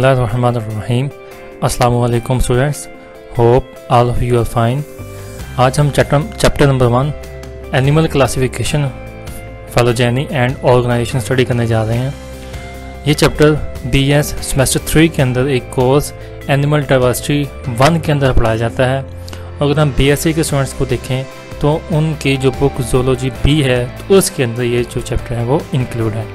बिस्मिल्लाहिर्रहमानिर्रहीम। अस्सलाम वालेकुम students, hope all of you are fine. आज हम chapter number 1 animal classification, phylogeny and organisation study करने जा रहे हैं। ये चैप्टर BS सेमेस्टर 3 के अंदर एक कोर्स एनिमल डाइवर्सिटी 1 के अंदर पढ़ाया जाता है। अगर हम BSc के स्टूडेंट्स को देखें तो उनकी जो बुक ज़ूलॉजी B है तो उसके अंदर ये जो चैप्टर है वो इंक्लूड है।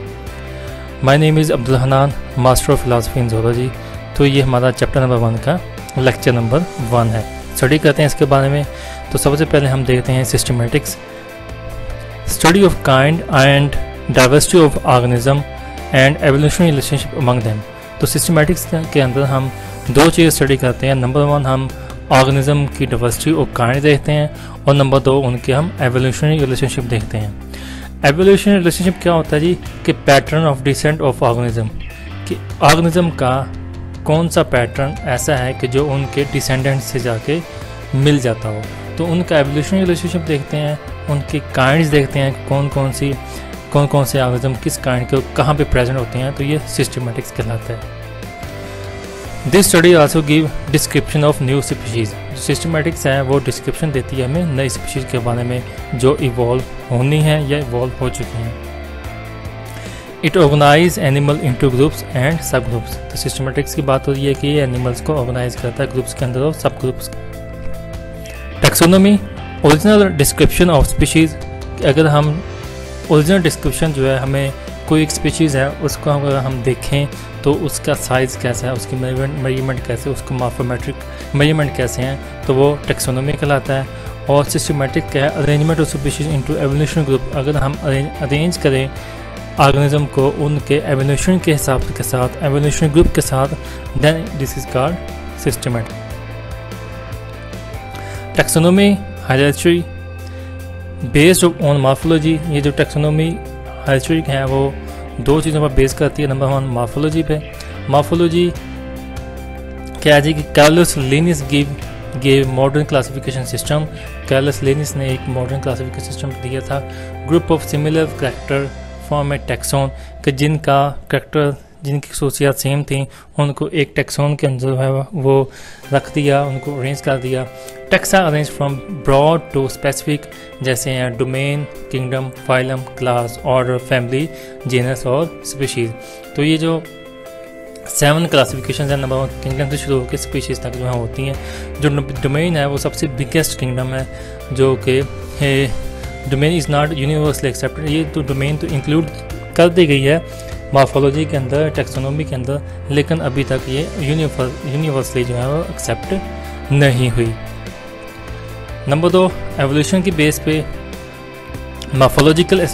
My name is Abdul Hanan, master of philosophy in zoology. तो ये हमारा चैप्टर नंबर 1 का लेक्चर नंबर 1 है। स्टडी करते हैं इसके बारे में। तो सबसे पहले हम देखते हैं systematics, study of kind and diversity of organism and evolutionary relationship among them. तो सिस्टमेटिक्स के अंदर हम दो चीज़ स्टडी करते हैं। नंबर 1 हम ऑर्गेनिज्म की डाइवर्सिटी ऑफ काइंड देखते हैं और नंबर 2 उनके हम एवोल्यूशनरी रिलेशनशिप देखते हैं। एवोल्यूशनरी रिलेशनशिप क्या होता है जी कि pattern of descent of organism, कि ऑर्गेनिज्म का कौन सा पैटर्न ऐसा है कि जो उनके डिसेंडेंट से जाके मिल जाता हो। तो उनका एवोल्यूशनरी रिलेशनशिप देखते हैं, उनकी काइंड्स देखते हैं, कौन कौन से ऑर्गेनिज्म किस काइंड के कहाँ पे प्रेजेंट होते हैं। तो ये सिस्टमेटिक्स कहलाता है। This study also give description of new species. Systematics है वो डिस्क्रिप्शन देती है हमें नई स्पीशीज़ के बारे में जो इवॉल्व होनी है या इवॉल्व हो चुकी हैं। It organise animal into groups and sub groups. तो सिस्टमेटिक्स की बात हो रही है कि ये एनिमल्स को ऑर्गेनाइज करता है ग्रुप्स के अंदर और सब groups. Taxonomy, original description of species. अगर हम ओरिजिनल डिस्क्रिप्शन जो है हमें कोई एक स्पीशीज़ है उसको अगर हम देखें तो उसका साइज़ कैसा है, उसकी मेजरमेंट कैसे, उसको मार्फोमेट्रिक मेजरमेंट कैसे हैं, तो वो टैक्सोनॉमी कहलाता है। और सिस्टमेटिक क्या है, arrangement of species into evolution group. अगर हम अरेंज करें ऑर्गेनिज्म को उनके एवोल्यूशन के हिसाब के साथ, एवोल्यूशन ग्रुप के साथ, then this is called systematic. Taxonomy hierarchy based on morphology. ये जो टैक्सोनॉमी हायरार्ची है वो दो चीज़ों पर बेस करती है। नंबर 1 मॉर्फोलॉजी पे। मॉर्फोलॉजी क्या है जी कि Carlos Linnaeus give modern classification system. Carlos Linnaeus ने एक मॉडर्न क्लासिफिकेशन सिस्टम दिया था। Group of similar character form A taxon, कि जिनका करैक्टर, जिनकी खसूसियात सेम थी उनको एक टैक्सोन के अंदर है वो रख दिया, उनको अरेंज कर दिया। Taxa arrange from broad to specific, जैसे हैं domain, kingdom, phylum, class, order, family, genus और स्पीशीज़। तो ये जो 7 क्लासिफिकेशन है, नंबर 1 किंगडम से शुरू होकर स्पीशीज़ तक जो है होती हैं। जो डोमेन है वो सबसे बिगेस्ट किंगडम है, जो कि domain is not universally accepted. ये तो डोमेन तो इंक्लूड कर दी गई है मॉर्फोलॉजी के अंदर, टैक्सोनॉमी के अंदर, लेकिन अभी तक ये यूनिवर्सली जो है वो एक्सेप्ट नहीं हुई। नंबर 2 एवोल्यूशन की बेस पे morphological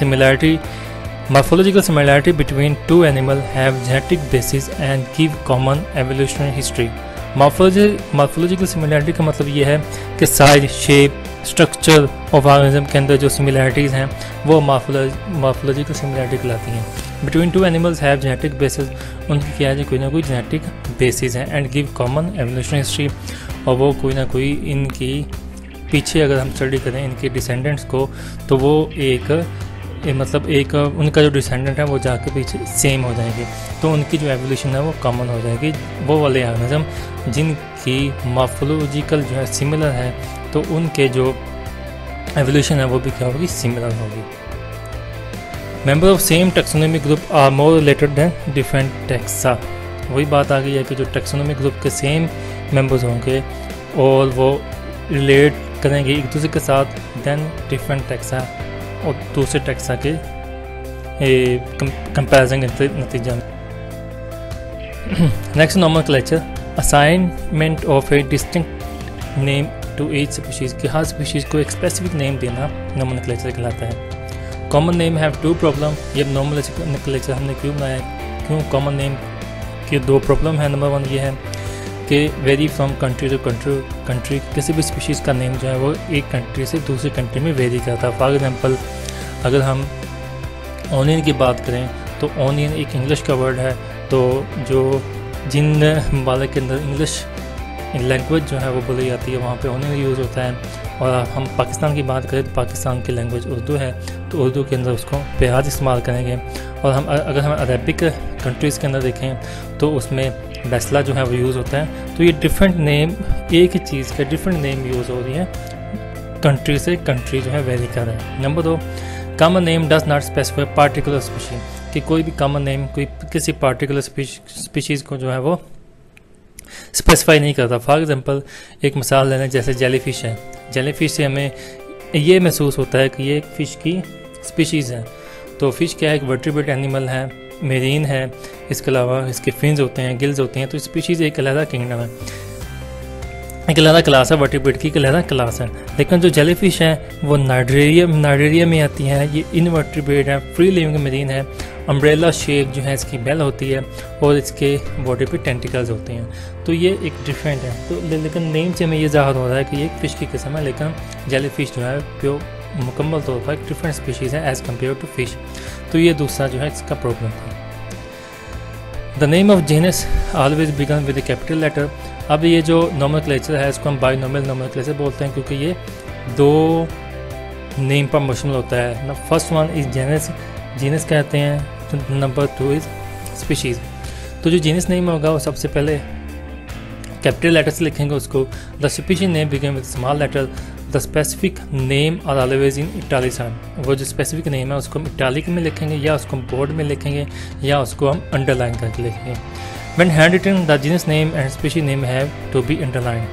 similarity between two animal have genetic basis and give common evolutionary history. Morphological similarity का मतलब ये है कि size, shape, structure of organism के अंदर जो सिमिलैरिटीज़ हैं वो मॉर्फोलॉजिकल सिमिलैरिटी कहलाती हैं। Between two animals have genetic basis, उनकी क्या है कोई ना कोई जेनेटिक बेसिस है। And give common evolutionary history, और वो कोई ना कोई इनकी पीछे अगर हम स्टडी करें इनके डिसेंडेंट्स को तो वो एक उनका जो डिसेंडेंट है वो जाकर पीछे सेम हो जाएंगे। तो उनकी जो एवोल्यूशन है वो कॉमन हो जाएगी। वो वाले ऑर्गेनिज्म जिनकी मॉर्फोलॉजिकल जो है सिमिलर है तो उनके जो एवोल्यूशन है वो भी क्या होगी, सिमिलर होगी। Member of same taxonomic group are more related than different taxa. वही बात आ गई है कि जो टैक्सोनॉमिक ग्रुप के सेम मेंबर्स होंगे और वो रिलेट करेंगे एक दूसरे के साथ, देन डिफरेंट टैक्सा और दूसरे टैक्सा के कंपैरिजन के नतीजा में। Next nomenclature, assignment of a distinct name to each species, कि हर स्पीशीज़ को एक स्पेसिफिक नेम देना नॉमेनक्लेचर कहलाता है। Common name have 2 problem. ये नॉमेनक्लेचर हमने क्यों बनाया, क्यों कॉमन नेम की 2 प्रॉब्लम है। नंबर 1 ये है कि vary from country to country, किसी भी स्पीशीज़ का नेम जो है वो एक कंट्री से दूसरी कंट्री में वेरी करता है। फॉर एग्जांपल अगर हम ऑनियन की बात करें तो ऑनियन एक इंग्लिश का वर्ड है, तो जो जिन ममालिक के अंदर इंग्लिश लैंग्वेज जो है वो बोली जाती है वहाँ पे ऑनियन यूज़ होता है। और हम पाकिस्तान की बात करें तो पाकिस्तान की लैंग्वेज उर्दू है, तो उर्दू के अंदर उसको प्याज इस्तेमाल करेंगे। और हम अगर हम अरबिक कंट्रीज़ के अंदर देखें तो उसमें बेसला जो है वो यूज़ होता है। तो ये डिफरेंट नेम, एक ही चीज़ का डिफरेंट नेम यूज़ हो रही है, कंट्री से कंट्री जो है वेरी कर रहा है। Number 2, common name does not specify particular species, कि कोई भी कॉमन नेम कोई किसी पार्टिकुलर स्पीशीज़ को जो है वो स्पेसिफाई नहीं करता। फॉर एग्जांपल एक मिसाल लेना, जैसे जेलीफिश है, जेलीफिश से हमें ये महसूस होता है कि ये एक फ़िश की स्पीशीज़ है। तो फ़िश क्या है, एक वर्टिब्रेट एनिमल है, मेरीन है, इसके अलावा इसके फिन्स होते हैं, गिल्स होते हैं। तो स्पीशीज़ एक अलग किंगडम है, एक अलग क्लास है, वर्टिब्रेट की एक अलग क्लास है। लेकिन जो जेलीफिश है वो नाइडेरिया में आती है, ये इनवर्टिब्रेट है, फ्री लिविंग मेरीन है, अम्ब्रेला शेप जो है इसकी बेल होती है और इसके बॉडी पे टेंटिकल्स होते हैं। तो ये एक डिफरेंट है। तो लेकिन नेम से हमें ये ज़ाहिर हो रहा है कि ये एक फ़िश की किस्म है, लेकिन जेलीफिश जो है प्योर मुकम्मल तौर पर एक डिफरेंट स्पीशीज़ है एज़ कम्पेयर टू फिश। तो ये दूसरा जो है इसका प्रॉब्लम था। The name of genus always began with capital letter. अब ये जो नोमेनक्लेचर है इसको हम बाइनोमियल नोमेनक्लेचर बोलते हैं, क्योंकि ये दो नेम पर मुश्तमिल होता है। First one is genus, genus कहते हैं, नंबर 2 इज स्पीशीज़। तो जो जीनस नेम होगा वो सबसे पहले कैपिटल लेटर से लिखेंगे उसको। The species name begin with small letter, the specific name are always in italic. वो जो स्पेसिफिक नेम है उसको हम इटालिक में लिखेंगे, या उसको हम बोर्ड में लिखेंगे, या उसको हम अंडरलाइन करके लिखेंगे। When hand written the genus name and species name have to be underline.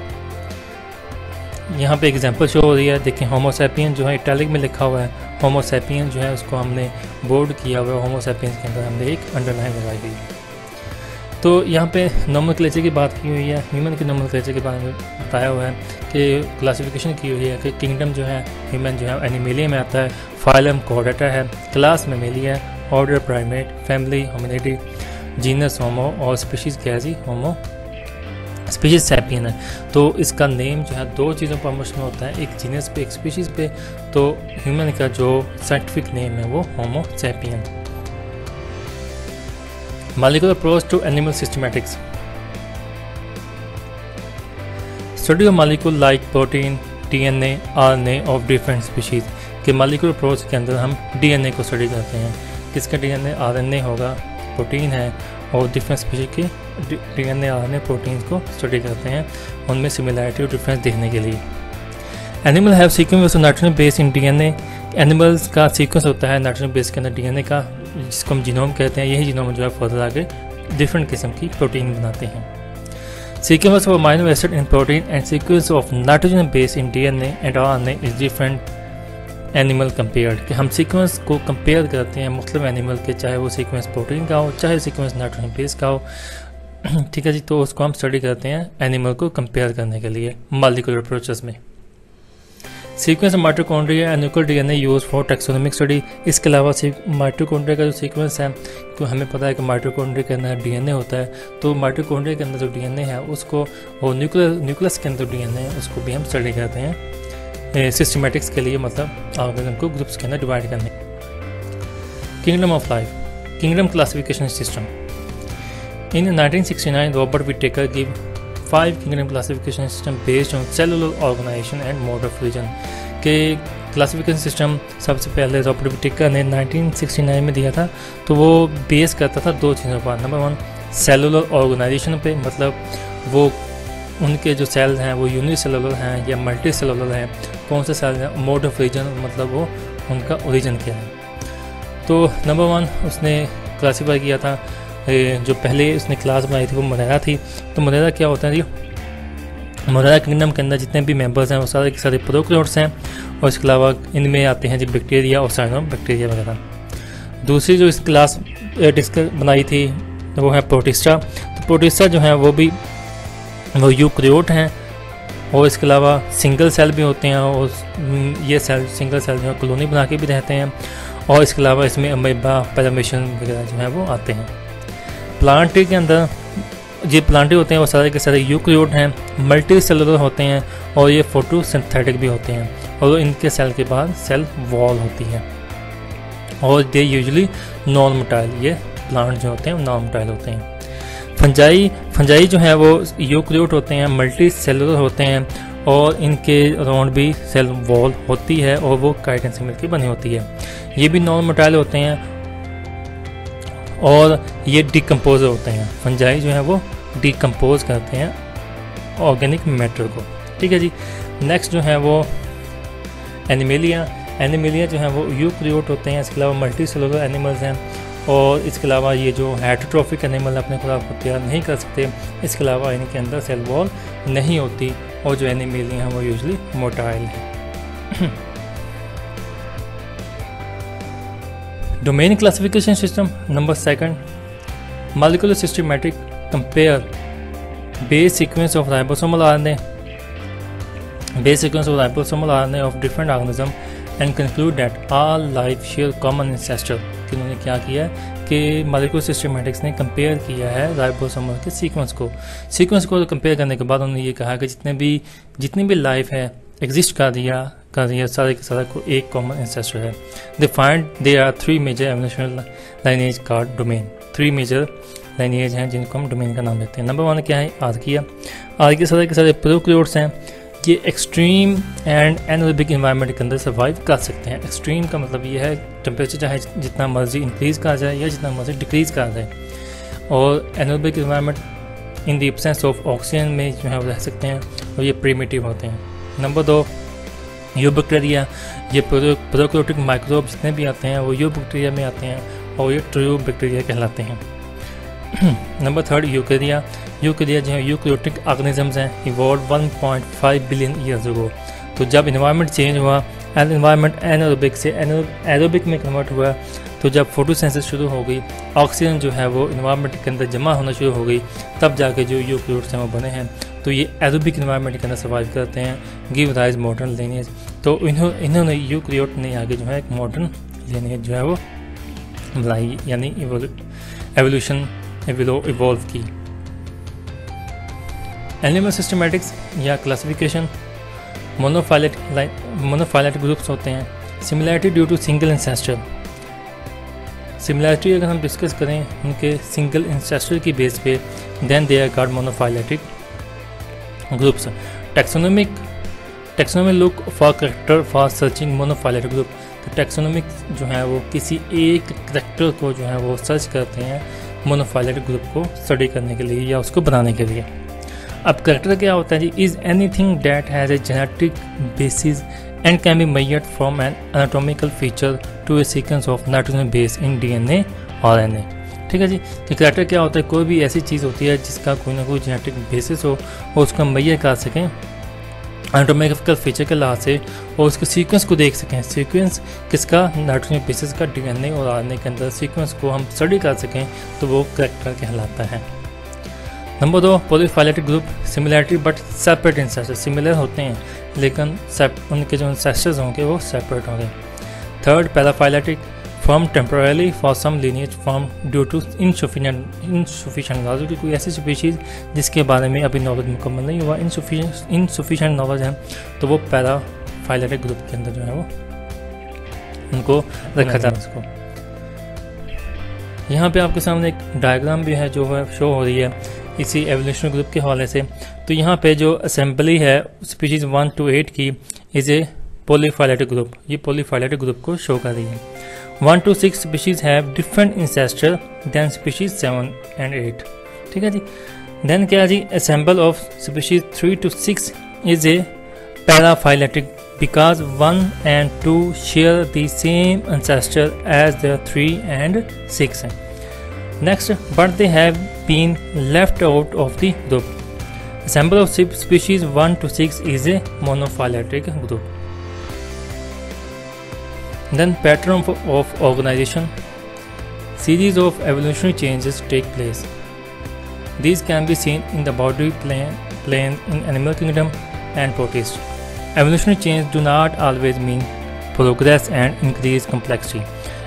यहाँ पे एग्जांपल शो हो रही है, देखें होमो सैपियन जो है इटालिक में लिखा हुआ है, होमो सैपियन जो है उसको हमने बोर्ड किया हुआ है, होमो सैपियन के अंदर हमने एक अंडरलाइन लगाई हुई। तो यहाँ पे नोमेनक्लेचर की बात की हुई है, ह्यूमन के नोमेनक्लेचर के बारे में बताया हुआ है कि क्लासिफिकेशन की हुई है कि किंगडम जो है ह्यूमन जो है एनिमेलिया में आता है, फाइलम कोर्डेटा है, क्लास मेमेलिया है, order primate, family Hominidae, genus Homo और स्पीशीज़ क्या है जी, होमो स्पीशीज सैपियन है। तो इसका नेम जो है दो चीज़ों पर मुश्तमिल होता है, एक जीनस पे एक स्पीशीज़ पे। तो ह्यूमन का जो साइंटिफिक नेम है वो Homo sapien. Molecular approach to animal systematics. Study of molecule like protein, DNA, RNA of different species. के मॉलिक्यूलर अप्रोच के अंदर हम डीएनए को स्टडी करते हैं। किसका डीएनए, आरएनए होगा, प्रोटीन है, और डिफरेंट स्पीशीज के डीएनए आरएनए प्रोटीन्स को स्टडी करते हैं, उनमें सिमिलैरिटी और डिफरेंस देखने के लिए। Animal have sequence of nitrogen base in DNA. Animals का सीक्वेंस होता है नाइट्रोजन बेस के अंदर डीएनए का, जिसको हम जीनोम कहते हैं। यही जीनोम जो है फर्दर आगे डिफरेंट किस्म की प्रोटीन बनाते हैं। Sequence of amino acid in protein and sequence of nitrogen base in DNA and RNA is different animal compared. कि हम सीक्वेंस को कंपेयर करते हैं मुख्तलिफ एनिमल के, चाहे वो सीक्वेंस प्रोटीन का हो, चाहे सीक्वेंस नाइट्रोजन बेस का हो, ठीक है जी। तो उसको हम स्टडी करते हैं एनिमल को कंपेयर करने के लिए मॉलिक्यूलर अप्रोचेस में। Sequence of mitochondria and nuclear DNA use for taxonomic study. इसके अलावा माइटोकॉन्ड्रिया का जो सीक्वेंस है, तो हमें पता है कि माइटोकॉन्ड्रिया के अंदर डीएनए होता है, तो माइटोकॉन्ड्रिया के अंदर जो डीएनए है उसको, वो न्यूक्लियस के अंदर डीएनए है उसको भी हम स्टडी करते हैं सिस्टमैटिक्स के लिए, मतलब ऑर्गेनिज्म को ग्रुप्स के अंदर डिवाइड करने। Kingdom of life, kingdom classification system. In 1969 Robert Whittaker give 5 kingdom classification system based on cellular organization and mode of region। के क्लासिफिकेशन सिस्टम सबसे पहले रॉबर्ट विटेकर ने 1969 में दिया था। तो वो बेस करता था दो चीज़ों पर। नंबर 1 सेलुलर ऑर्गेनाइजेशन पे, मतलब वो उनके जो सेल्स हैं वो यूनिसेलुलर हैं या मल्टी सेलुलर हैं, कौन से सेल्स हैं, मोड ऑफ रीजन, मतलब वो उनका ओरिजिन क्या है। तो नंबर 1 उसने क्लासीफाई किया था, जो पहले उसने क्लास बनाई थी वो मोनेरा थी। तो मोनेरा क्या होता है जी, मोनेरा किंगडम के अंदर जितने भी मेंबर्स हैं वो सारे के सारे प्रोकैरियोट्स हैं, और इसके अलावा इनमें आते हैं जी बैक्टीरिया और साइनोबैक्टीरिया वगैरह। दूसरी जो इस क्लास बनाई थी वो है प्रोटिस्टा। तो प्रोटिस्टा जो है वो यूकैरियोट हैं, और इसके अलावा सिंगल सेल भी होते हैं, और ये सेल सिंगल सेल जो है कॉलोनी बना के भी रहते हैं, और इसके अलावा इसमें अमीबा, पैरामीशियम वगैरह जो है वो आते हैं। प्लांट के अंदर ये प्लांट होते हैं वो सारे के सारे यूकैरियोट हैं, मल्टी सेलुलर होते हैं, और ये फोटोसिंथेटिक भी होते हैं, और इनके सेल के बाद सेल वॉल होती है, और दे यूजुअली नॉन मोटाइल। ये प्लांट जो होते हैं नॉन मोटाइल होते हैं। फंजाई जो है वो यूकैरियोट होते हैं, मल्टी सेलुलर होते हैं, और इनके अराउंड भी सेल वॉल होती है, और वो काइटिन से मिलकर बनी होती है। ये भी नॉन मोटाइल होते हैं, और ये डिकम्पोजर होते हैं। फंजाई जो है वो डिकम्पोज करते हैं ऑर्गेनिक मैटर को। ठीक है जी। नेक्स्ट जो है वो एनिमेलिया। एनिमेलिया जो है वो यूकैरियोट होते हैं। इसके अलावा मल्टी सेलुलर एनिमल्स हैं, और इसके अलावा ये जो हेटेरोट्रोफिक एनिमल अपने खुराक को तैयार नहीं कर सकते। इसके अलावा इनके अंदर सेल वॉल नहीं होती, और जो एनिमेलिया हैं वो यूजली मोटाइल हैं। Domain classification system number 2, molecular systematic compare base sequence of ribosomal RNA of different organism and conclude that all life share common ancestor। कि उन्होंने क्या किया है कि मॉलिक्यूलर सिस्टमैटिक्स ने कंपेयर किया है राइबोसोमल के सीक्वेंस को कंपेयर करने के बाद उन्होंने ये कहा कि जितनी भी लाइफ है एग्जिस्ट कर दिया सारे के सारा को एक कॉमन एंसेस्टर है। They find there are 3 major evolutional lineage called domain. 3 major lineage हैं जिनको हम डोमेन का नाम देते हैं। नंबर 1 क्या है? आर्किया। आर्किया सारे के सारे प्रोकैरियोट्स हैं। ये एक्सट्रीम एंड एनारोबिक एनवायरनमेंट के अंदर सर्वाइव कर सकते हैं। एक्सट्रीम का मतलब ये है टेम्परेचर चाहे जितना मर्जी इंक्रीज़ करा जाए या जितना मर्जी डिक्रीज़ करा जाए, और anaerobic environment in the absence of oxygen में जो है वो रह सकते हैं, और ये प्रिमिटिव होते हैं। Number 2 eubacteria. ये प्रोकैरियोटिक माइक्रोब जितने भी आते हैं वो यूबैक्टीरिया में आते हैं, और ये ट्रू बैक्टीरिया कहलाते हैं। नंबर 3 यूकैरिया। यूकैरिया जो है यूकैरियोटिक ऑर्गेनिजम्स हैं, इवॉल्व 1.5 बिलियन ईयर्स अगो। तो जब इन्वायरमेंट चेंज हुआ, एनवायरमेंट एनारोबिक से एरोबिक में कन्वर्ट हुआ, तो जब फोटोसिंथेसिस शुरू हो गई, ऑक्सीजन जो है वो इन्वायरमेंट के अंदर जमा होना शुरू हो गई, तब जाके जो यूकैरियोट्स हैं वो बने हैं। तो ये एरोबिक इन्वायरमेंट के अंदर सर्वाइव करते हैं, गिव राइज मॉडर्न लिनिएज। तो इन्होंने यूकैरियोट ने आगे जो है एक मॉडर्न लिनिएज जो है वो लाई, यानी एवोल्यूशन इवॉल्व की। एनिमल सिस्टमैटिक्स या क्लासिफिकेशन, मोनोफाइलेटिक ग्रुप्स होते हैं। Similarity due to single ancestor. Similarity अगर हम डिस्कस करें उनके सिंगल इंसेस्टर की बेस पे, then they are called monophyletic groups. Taxonomic look for character for searching monophyletic group. तो टैक्सोनॉमिक जो है वो किसी एक करेक्टर को जो है वो सर्च करते हैं मोनोफाइलेटिक ग्रुप को स्टडी करने के लिए या उसको बनाने के लिए। अब करेक्टर क्या होता है जी? Is anything that has a genetic basis and can be measured from an anatomical feature to a sequence of nitrogen base in DNA और एनए। ठीक है जी। तो करेक्टर क्या होता है? कोई भी ऐसी चीज़ होती है जिसका कोई ना कोई जेनेटिक बेसिस हो और उसका मेजर कर सकें एनाटॉमिकल फीचर के लिहाज से, और उसके सीक्वेंस को देख सकें। सीक्वेंस किसका? नाइट्रोजन बेसिस का डीएनए और आरएनए के अंदर सीक्वेंस को हम स्टडी कर सकें, तो वो करेक्टर कहलाता है। Number 2 polyphyletic group. Similarity but separate ancestor. Similar होते हैं लेकिन उनके जो इंसेस्टर्स होंगे वो सेपरेट होंगे। 3 paraphyletic. Form temporarily for some lineage form due to insufficient knowledge. कोई ऐसी स्पीशीज़ जिसके बारे में अभी नॉलेज मुकम्मल नहीं हुआ, इनसफिशिएंट नॉलेज है, तो वो पैराफाइलेटिक ग्रुप के अंदर जो है वो उनको रखा जाता है। उसको यहाँ पे आपके सामने एक डायग्राम भी है जो है शो हो रही है इसी एवोल्यूशनरी ग्रुप के हवाले से। तो यहाँ पे जो असेंबली है स्पीशीज़ 1 to 8 की इज़ ए पॉलीफाइलेटिक ग्रुप। ये पॉलीफाइलेटिक ग्रुप को शो कर रही है। 1 to 6 species have different ancestor than species 7 and 8। ठीक है जी। देन क्या जी? assemble of species 3 to 6 is a paraphyletic because 1 and 2 share the same ancestor as the 3 and 6 हैं। Next, but they have been left out of the group. Assemble of species 1 to 6 is a monophyletic group. Then pattern of organization. Series of evolutionary changes take place. These can be seen in the body plan in animal kingdom and protist. Evolutionary change do not always mean progress and increased complexity.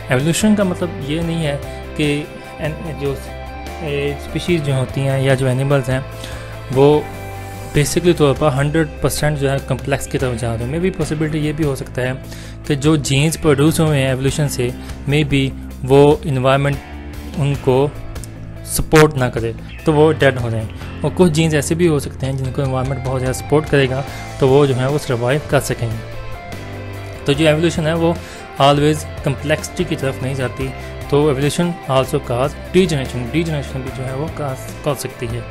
Evolution का मतलब ये नहीं है कि जो species जो होती हैं या जो एनिमल्स हैं वो बेसिकली तौर पर 100% जो है कम्प्लेक्स की तरफ जा रहे हैं। मे बी पॉसिबिलिटी ये भी हो सकता है कि जो जीन्स प्रोड्यूस हुए हैं एवोल्यूशन से, मे बी वो इन्वायरमेंट उनको सपोर्ट ना करे तो वो डेड हो जाएं, और कुछ जीन्स ऐसे भी हो सकते हैं जिनको इन्वायरमेंट बहुत ज़्यादा सपोर्ट करेगा तो वो जो है वो सर्वाइव कर सकेंगे। तो जो एवोल्यूशन है वो ऑलवेज कम्प्लेक्सिटी की तरफ नहीं जाती। तो एवोल्यूशन आल्सो काज डीजनरेशन भी जो है वो काज कर सकती है।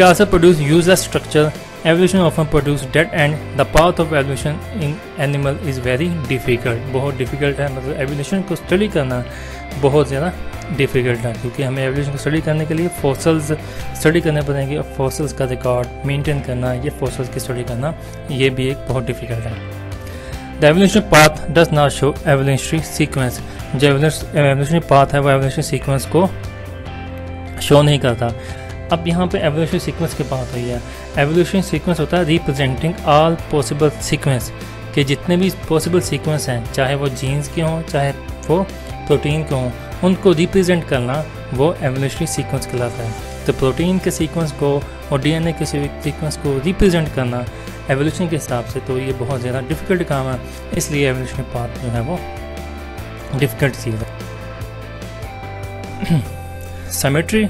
It also produces useless structure. Evolution often produces dead end. The path of evolution in animal is very difficult. बहुत difficult है, मतलब evolution को स्टडी करना बहुत ज़्यादा डिफ़िकल्ट है, क्योंकि हमें एवोल्यूशन को स्टडी करने के लिए फॉसिल्स स्टडी करने पड़ेंगे और फॉसिल्स का रिकॉर्ड मेंटेन करना, ये फॉसिल्स की स्टडी करना, ये भी एक बहुत डिफ़िकल्ट है। The evolution path does not show evolutionary sequence. जो एवोल्यूशनरी पाथ है वो एवोल्यूशनरी सीक्वेंस को शो नहीं करता। अब यहाँ पे एवोल्यूशनरी सीक्वेंस की बात हुई है। एवोल्यूशनरी सीक्वेंस होता है रिप्रेजेंटिंग ऑल पॉसिबल सीक्वेंस, कि जितने भी पॉसिबल सीक्वेंस हैं, चाहे वो जीन्स के हों चाहे वो प्रोटीन के हों, उनको रिप्रेजेंट करना वो एवोल्यूशनरी सीक्वेंस कहलाता है। तो प्रोटीन के सीक्वेंस को और डीएनए के सीक्वेंस को रिप्रेजेंट करना एवोल्यूशन के हिसाब से तो ये बहुत ज़्यादा डिफ़िकल्ट काम है, इसलिए एवोल्यूशनरी पाथ जो है वो डिफ़िकल्ट चीज़ है। Symmetry,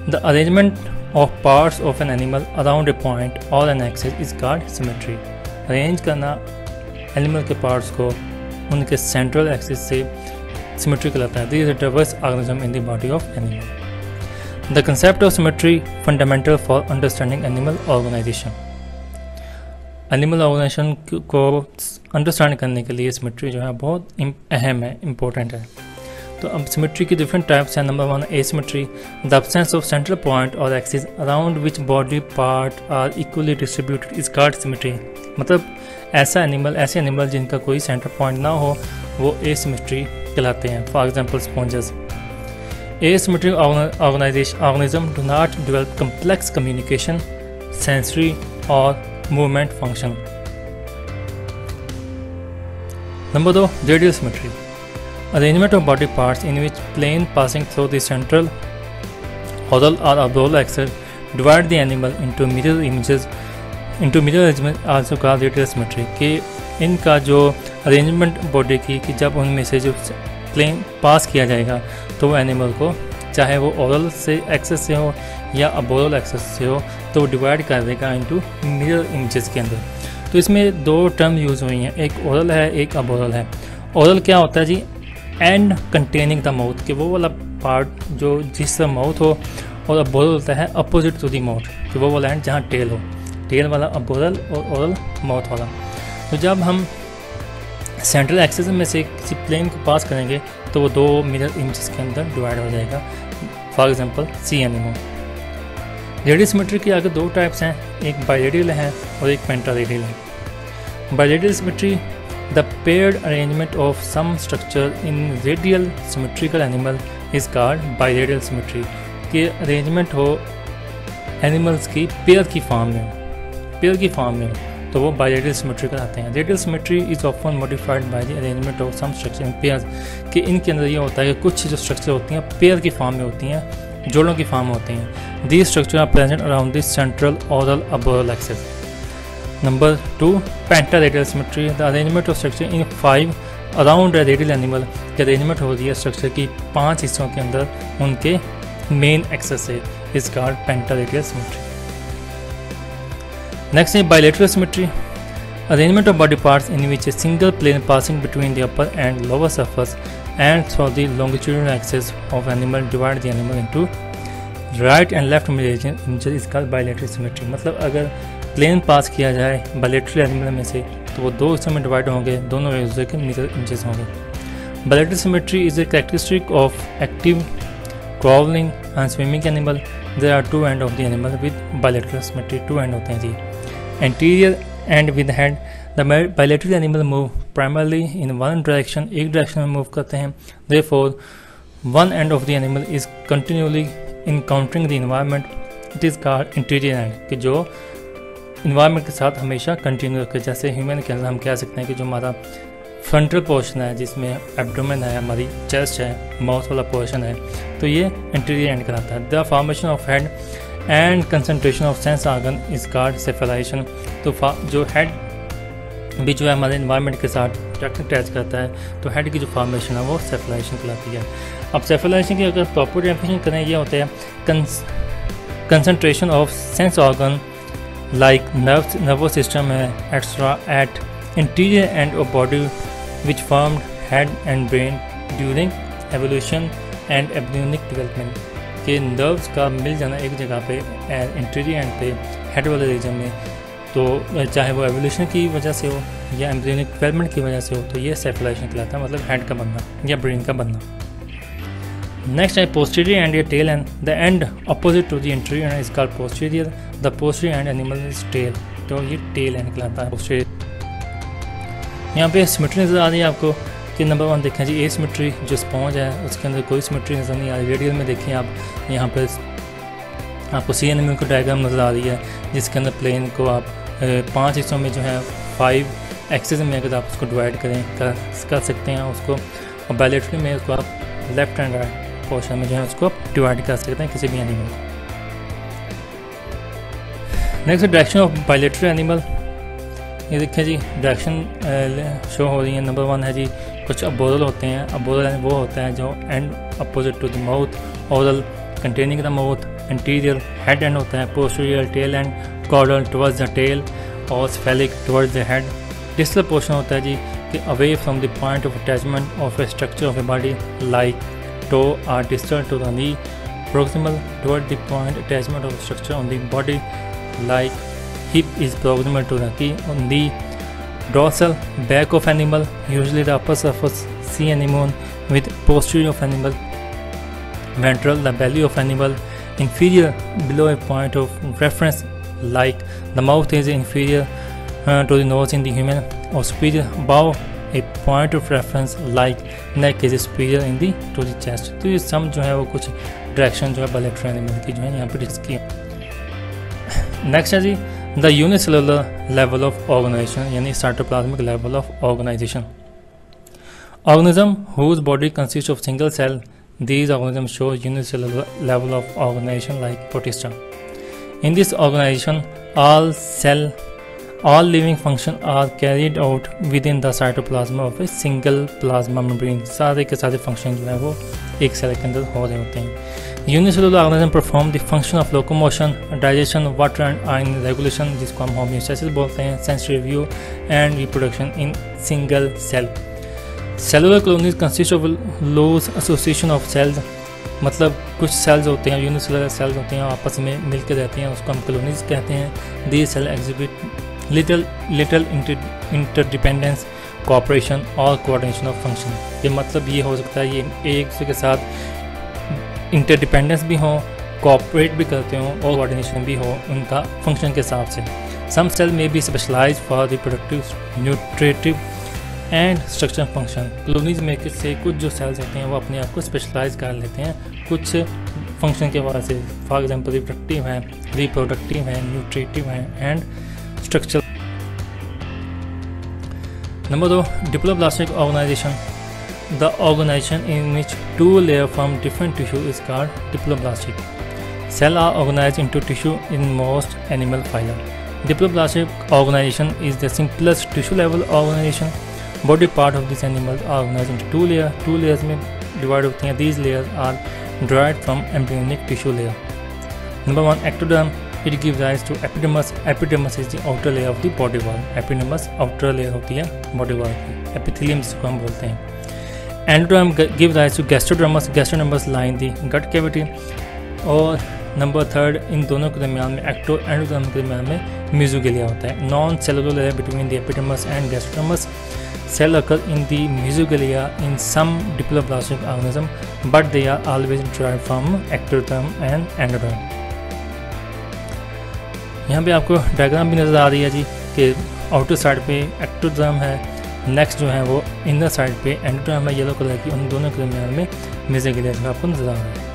the arrangement of parts of an animal around a point और an axis is called symmetry. Arrange करना एनिमल के पार्ट्स को उनके सेंट्रल एक्सिस से सिमेट्री कहलाता है। This is a diverse organism in the body of animal. The concept of symmetry fundamental for understanding animal organization. Animal organization को understand करने के लिए सिमेट्री जो है बहुत अहम है, इम्पोर्टेंट है। तो अब सिमेट्री की डिफरेंट टाइप्स हैं। Number 1 asymmetry, the absence of central point और axis around which body part are equally distributed is called symmetry. मतलब ऐसे एनिमल जिनका कोई सेंटर पॉइंट ना हो वो एसिमेट्री कहलाते हैं। For example sponges. Asymmetric organism do not develop complex communication, sensory और movement function. Number 2 radial symmetry, arrangement of body parts in which plane passing through the central oral or arboreal axis divide the animal into mirror images also called radial symmetry। कि इनका जो arrangement body की कि जब उनमें से जो plane पास किया जाएगा तो वो एनिमल को चाहे वो ओरल से एक्सेस से हो या अबोरल एक्सेस से हो तो वो डिवाइड कर देगा इनटू मिरर इमेजेस के अंदर। तो इसमें 2 टर्म यूज़ हुई हैं, एक ओरल है एक अबोरल है। ओरल क्या होता है जी? एंड कंटेनिंग द माउथ, कि वो वाला पार्ट जो जिस माउथ हो, और अबोरल होता है अपोजिट टू द माउथ, कि वो वाला एंड जहाँ टेल हो, टेल वाला अबोरल और ओरल माउथ वाला। तो जब हम सेंट्रल एक्सिस में से किसी प्लेन को पास करेंगे तो वो 2 मिरर इमेजेस के अंदर डिवाइड हो जाएगा। For example sea animal. Radial symmetry की आगे 2 टाइप्स हैं, एक बायरेडियल है और एक पेंटारेडियल है। Biradial symmetry, the paired arrangement of some structure in radial symmetrical animal is called biradial symmetry। कि अरेंजमेंट हो एनिमल्स की पेयर की फॉर्म में तो वो बायरेडियल सिमेट्री कहलाते हैं। Radial symmetry is often modified by the arrangement of some structure in pairs, कि इनके अंदर ये होता है कि कुछ जो स्ट्रक्चर होती हैं पेयर की फॉर्म में होती हैं, जोड़ों की फॉर्म में होती हैं। These structure are present around this central oral aboral axis. Number 2 pentaradial symmetry, the arrangement of structure in 5 around a radial animal। कि अरेंजमेंट हो रही है स्ट्रक्चर की 5 हिस्सों के अंदर उनके मेन एक्सेस से, is called pentaradial symmetry। Next है bilateral symmetry, arrangement of body parts in which a single plane passing between the upper and lower surface and through the longitudinal axis of animal divide the animal into right and left mirror images is called bilateral symmetry। मतलब अगर plane पास किया जाए bilateral animal में से तो वो 2 हिस्सों में डिवाइड होंगे, दोनों एक दूसरे के मिरर इमेजेस होंगे। Bilateral symmetry is a characteristic of active crawling and swimming animal. There are 2 end of the animal with bilateral symmetry, 2 end होते हैं जी। Anterior end with head, the bilateral animal move primarily in one direction, एक direction में move करते हैं। Therefore one end of the animal is continuously encountering the environment, it is called interior end, कि जो environment के साथ हमेशा continue रखे। जैसे ह्यूमन के अंदर हम कह सकते हैं कि जो हमारा फ्रंटल पोर्शन है जिसमें एब्डोमेन है, हमारी चेस्ट है, माउथ वाला पोर्शन है, तो ये इंटीरियर एंड कहलाता है। The formation of head and concentration of sense organ is called cephalization. तो जो हेड भी जो है हमारे इन्वायरमेंट के साथ डायरेक्टली अटैच करता है, तो हेड की जो फॉर्मेशन है वो सेफलाइजेशन कहलाती है। अब सेफलाइजेशन की अगर प्रॉपर डेफिनेशन करें ये होता है concentration of sense organ like nervous system etc at interior end of body which formed head and brain during evolution and embryonic development। कि नर्व्स का मिल जाना एक जगह पे इंटीरियर एंड पे हेड वाले रीजन में, तो चाहे वो एवोल्यूशन की वजह से हो या एम्ब्रियोनिक डेवलपमेंट की वजह से हो, तो ये सेफलाइजेशन कहलाता है, मतलब हेड का बनना या ब्रेन का बनना। नेक्स्ट है पोस्टीरियर एंड या tail end, the end opposite to the interior end is called posterior, the posterior end animal is tail, तो ये टेल एंड कहलाता है पोस्टीरियर। यहाँ पे सिमेट्री नज़र आ रही है आपको कि नंबर 1 देखें जी एसिमेट्री, जो स्पॉन्ज है उसके अंदर कोई सिमेट्री नज़र नहीं आ रही। रेडियल में देखें आप, यहाँ पर आपको सी एनिमल को डायग्राम नज़र आ रही है, जिसके अंदर प्लेन को आप 5 हिस्सों में जो है 5 एक्सिस में अगर आप उसको डिवाइड कर सकते हैं उसको, और बायलैटरल में उसको आप लेफ्ट एंड राइट पोर्शन में जो है उसको आप डिवाइड कर सकते हैं किसी भी एनिमल को। Next direction of bilateral animal, ये देखिए जी डायरेक्शन शो हो रही है। नंबर 1 है जी कुछ अबोरल होते हैं, अबोरल वो होता है जो end opposite to the mouth, oral containing the mouth, interior head end होता है, posterior tail end, caudal towards the tail और cephalic towards the head. Distal portion होता है जी कि away from the point of attachment of a structure of a body like toe or distal to the knee, proximal toward the point attachment of structure on the body like hip is proximal to the knee. On the dorsal back of animal, usually the upper surface sea anemone with posterior of animal, ventral the belly of animal, inferior below a point of reference like the mouth is inferior to the nose in the human, or superior above a point of reference like neck is superior in the to the chest। तो ये सम जो है वो कुछ direction जो है bilateral animal की जो है यहाँ पे डिस्कस किया। नेक्स्ट है जी the unicellular level of organization, यानी cytoplasmic level of organization. Organism whose body consist of single cell, these organisms show unicellular level of organization like protista. In this organization, all living functions are carried out within the cytoplasm of a single plasma membrane। सारे के सारे function जो है वो एक cell के अंदर हो रहे होते हैं। Unicellular organism perform the function of locomotion, digestion, water and ion regulation, जिसको हम होम्योस्टैसिस बोलते हैं, sensory review and reproduction in single cell. Cellular colonies consist of loose association of cells, मतलब कुछ सेल्स होते हैं, यूनिसेलुलर सेल्स होते हैं, आपस में मिलकर रहते हैं, उसको हम कॉलोनीज कहते हैं। These cell exhibit little interdependence, cooperation और कोऑर्डिनेशन ऑफ फंक्शन। ये मतलब ये हो सकता है ये एक दूसरे के साथ इंटरडिपेंडेंस भी हो, कोऑपरेट भी करते हों और कोऑर्डिनेशन भी हो उनका फंक्शन के हिसाब से। सम सेल में be specialise for reproductive, nutritive and structure function. Colonies में से कुछ जो सेल्स होते हैं वो अपने आप को स्पेशलाइज कर लेते हैं कुछ फंक्शन के वजह से, फॉर एग्जांपल रिप्रोडक्टिव है, न्यूट्रिटिव है and structure. Number 2 diploblastic organisation, the organization in which two layers from different tissue is called diploblastic. Cells are organized into tissue in most animal phyla. Diploblastic organization is the simplest tissue level organization. Body part of this animal are organized into two layers. Two layers में divide होती हैं. These layers are derived from embryonic tissue layer. Number 1 ectoderm. It gives rise to epidermis. Epidermis is the outer layer of the body wall. Epidermis outer layer होती है body wall की. Epithelium जिसको हम बोलते हैं। Endoderm gives rise to gastrodermis. Gastrodermis line the gut cavity। और number 3 इन दोनों के दरमियान में एक्टो एंडोडर्म के दरमियान में मेसोगेलिया होता है। Non cellular layer between the epidermis and gastrodermis. Cell occur in the mesoglea in some diploblastic organism but they are always derived from ectoderm and endoderm. यहाँ पे आपको डायग्राम भी नज़र आ रही है जी कि आउटर साइड पे एक्टोडर्म है, नेक्स्ट जो है वो इनर साइड पे एंडोडर्म है येलो कलर की, उन दोनों के दरमियान में मेसोगेलिया जो आपको नजर आ रहा है।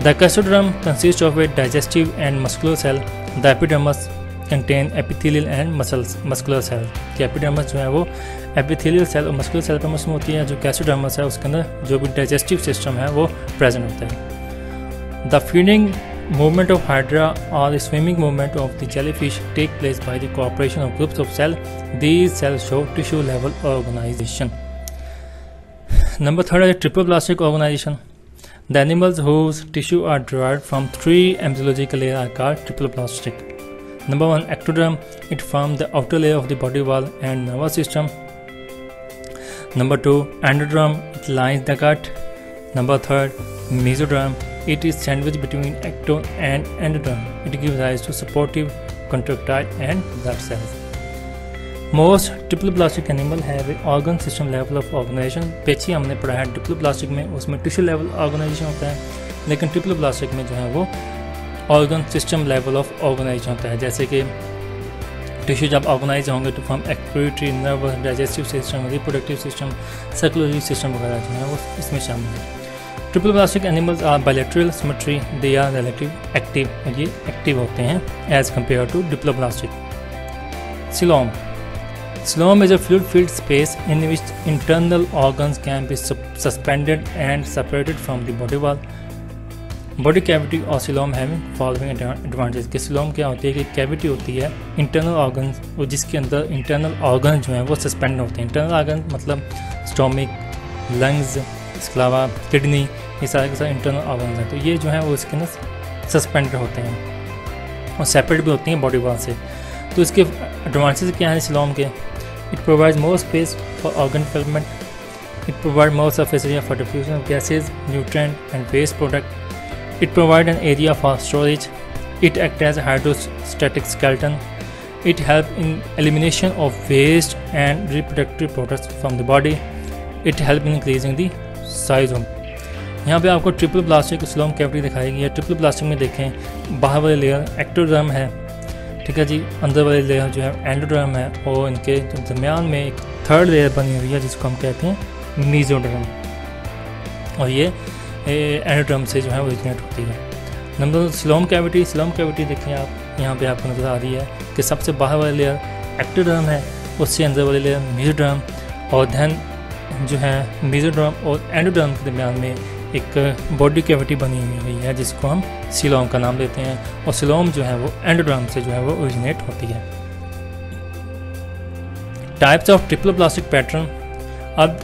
The gastroderm consist of a digestive and muscular cell. The epidermis contain epithelial and muscular cell. कि एपिडर्मिस जो है वो एपिथेलियल सेल और मस्कुलर सेल पर मशमूल होती है। जो गैस्ट्रोडर्मिस है उसके अंदर जो भी डाइजेस्टिव सिस्टम है वो प्रेजेंट होता है। The feeding movement of hydra or the swimming movement of the jellyfish take place by the cooperation of groups of cells. These cells show tissue level organization. Number 3 is triploblastic organization. The animals whose tissue are derived from 3 embryological layers are called triploblastic. Number 1 ectoderm. It forms the outer layer of the body wall and nervous system. Number 2 endoderm. It lines the gut. Number 3 mesoderm. It is sandwiched between ectoderm and endoderm. It gives rise to supportive contractile and blood cells. Most triploblastic animal have organ system level of organization. पेची हमने पढ़ा है triploblastic में, उसमें tissue level organisation होता है, लेकिन triploblastic में जो है वो organ system level of organisation होता है। जैसे कि टिश्यू जब ऑर्गेनाइज होंगे तो form excretory, nervous, digestive system, reproductive system, circulatory system वगैरह जो है वो इसमें शामिल है। Triploblastic animals are bilateral symmetry, they are relative active, ये एक्टिव होते हैं as compare to diploblastic. Coelom Coelom is a fluid-filled space in which internal organs can be suspended and separated from the body wall. Body cavity और coelom having following advantages. कि coelom क्या होती है कि cavity होती है internal organs, और जिसके अंदर इंटरनल ऑर्गन जो हैं वो सस्पेंड होते हैं। इंटरनल ऑर्गन मतलब स्टोमिक, लंग्स, इसके अलावा किडनी, ये सारे के सारे इंटरनल ऑर्गन्स हैं। तो ये जो है वो इसके अंदर सस्पेंड होते हैं और सेपरेट भी होती हैं बॉडी वॉल से। तो इसके एडवांटेजेस क्या हैं coelom के? It provides more space for organ development. It provides more surface area for diffusion of gases, nutrient and waste product. It provides an area for storage. It acts as a hydrostatic skeleton. It helps in elimination of waste and reproductive products from the body. It helps in increasing the size of. यहाँ पे आपको triploblastic coelom cavity दिखाई गई है। Triploblastic में देखें बाहर वाली लेयर एक्टोडर्म है, ठीक है जी, अंदर वाली लेयर जो है एंडोडर्म है, और इनके दरमियान में एक थर्ड लेयर बनी हुई है जिसको हम कहते हैं मीजोडर्म, और ये एंडोडर्म से जो है ओरिजिनेट होती है। नंबर coelom कैविटी देखिए आप, यहाँ पे आपको नज़र आ रही है कि सबसे बाहर वाली लेयर एक्टोडर्म है, उससे अंदर वाली लेयर मीजोडर्म, और दैन जो है मीजोडर्म और एंडोडर्म के दरमियान में एक बॉडी कैविटी बनी हुई है जिसको हम coelom का नाम देते हैं, और coelom जो है वो एंडोडर्म से जो है वो ओरिजिनेट होती है। Types of triploblastic pattern. अब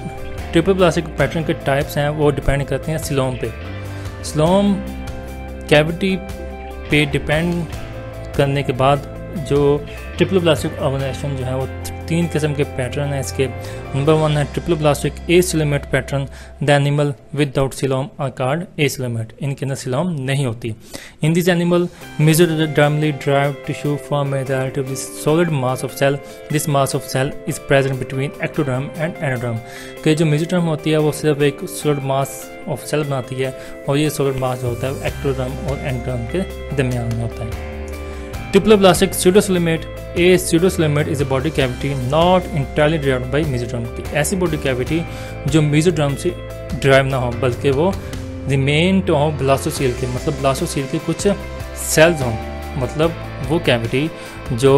ट्रिपलोब्लास्टिक पैटर्न के टाइप्स हैं वो डिपेंड करते हैं coelom पे। coelom कैविटी पे डिपेंड करने के बाद जो ट्रिपलोब्लास्टिक ऑर्गेनाइजेशन जो है वो 3 किस्म के पैटर्न है इसके। नंबर 1 है triploblastic acoelomate pattern. The animal without coelom are called acoelomate. इनके अंदर coelom नहीं होती। In this animal mesodermally derived tissue form a relatively solid mass of cell. This mass of cell is present between ectoderm and endoderm. कि जो mesoderm होती है वो सिर्फ एक सॉलिड मास ऑफ सेल बनाती है, और ये सॉलिड मास जो होता है एक्टोडर्म और एंडोडर्म के दरमियान में होता है। Triploblastic pseudocoelomate. A pseudocoelomate is a body cavity not entirely derived by mesoderm. ऐसी बॉडी कैविटी जो मेसोडर्म से ड्राइव ना हो, बल्कि वो रिमेन तो हो ब्लास्टोसील के, मतलब ब्लास्टोसील के कुछ सेल्स हों, मतलब वो कैविटी जो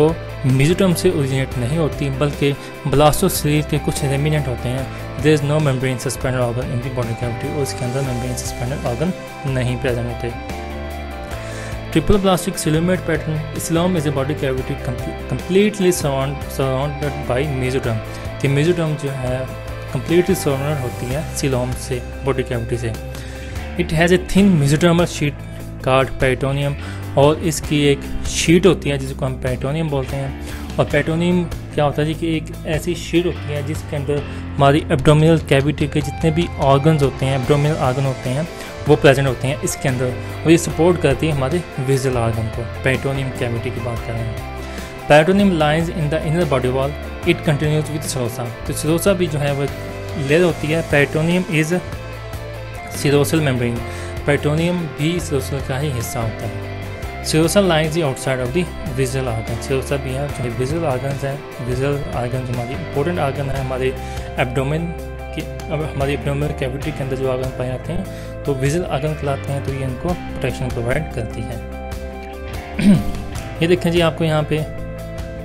मेसोडर्म से ओरिजिनेट नहीं होती बल्कि ब्लास्टोसील के कुछ रेमिनेंट होते हैं। There is no membrane suspended organ in the body cavity, और उसके अंदर मेम्ब्रेन सस्पेंडेड ऑर्गन नहीं प्रेजेंट होते। Triploblastic coelomate pattern. Coelom is a body cavity completely surrounded by mesoderm. कि मेसोडर्म जो है completely surrounded होती है coelom से, बॉडी कैविटी से। It has a thin mesodermal sheet called peritoneum, और इसकी एक शीट होती है जिसको हम peritoneum बोलते हैं। और peritoneum क्या होता है जी कि एक ऐसी शीट होती है जिसके अंदर हमारी एब्डोमिनल कैविटी के जितने भी ऑर्गन्स होते हैं, एब्डोमिनल ऑर्गन होते हैं, वो प्रेजेंट होते हैं इसके अंदर, और ये सपोर्ट करती है हमारे विजुअल ऑर्गन को। पेरिटोनियम कैविटी की बात कर रहे हैं। Peritoneum lines in the inner body wall. It continues with serosa. तो सीरोसा भी जो है वो लेयर होती है। Peritoneum is सीरोसल membrane. पेरिटोनियम भी सीरोसल का ही हिस्सा होता है। Serosa lines the outside of the visual organ. Serosa भी है जो विजुअल ऑर्गन्स हैं। विजुअल ऑर्गन जो हमारी इंपॉर्टेंट ऑर्गन है हमारे एब्डोमेन की, अब हमारी एब्डोमिनल कैविटी के अंदर जो ऑर्गन पाए जाते हैं तो विजुअल ऑर्गन कहलाते हैं, तो ये इनको प्रोटेक्शन प्रोवाइड करती है। ये देखें जी, आपको यहाँ पे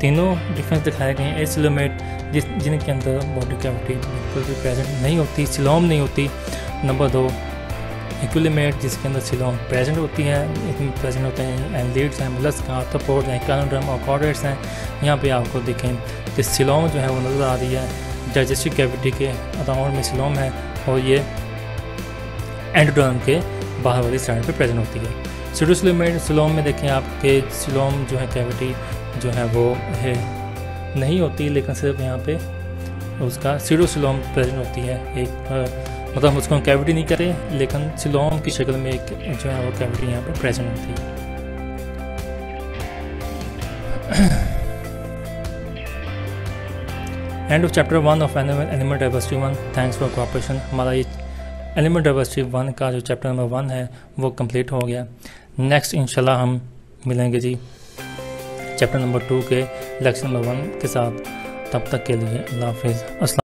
तीनों डिफरेंस दिखाए गए हैं। एसिलोमेट जिनके अंदर बॉडी कैविटी बिल्कुल भी प्रेजेंट नहीं होती, coelom नहीं होती। नंबर 2 इक्विलोमेट जिसके अंदर coelom प्रेजेंट होती है, इसमें प्रेजेंट होते हैं एनलीड्स हैं, मोलस्क हैं, आर्थ्रोपोड्स हैं, इकोनोडर्म और कॉर्डेट्स हैं। यहाँ पे आपको देखें कि coelom जो है वो नज़र आ रही है। डाइजेस्टिव कैविटी के अराउंड में coelom है, और ये एंडोडर्म के बाहर वाली साइड पे प्रेजेंट होती है। pseudocoelomate coelom में देखें आपके coelom जो है कैविटी जो है वो है नहीं होती, लेकिन सिर्फ यहाँ पे उसका pseudocoelom प्रेजेंट होती है। एक मतलब उसको कैविटी नहीं करे, लेकिन सिलोम की शक्ल में एक जो है वो कैविटी यहाँ पे प्रेजेंट होती है। End of chapter 1 of animal diversity 1। Thanks for cooperation. हमारा ये एनिमल डाइवर्सिटी 1 का जो चैप्टर नंबर 1 है वो कंप्लीट हो गया। नेक्स्ट इंशाल्लाह हम मिलेंगे जी चैप्टर नंबर 2 के लेक्चर नंबर 1 के साथ। तब तक के लिए अल्लाह हाफिज़।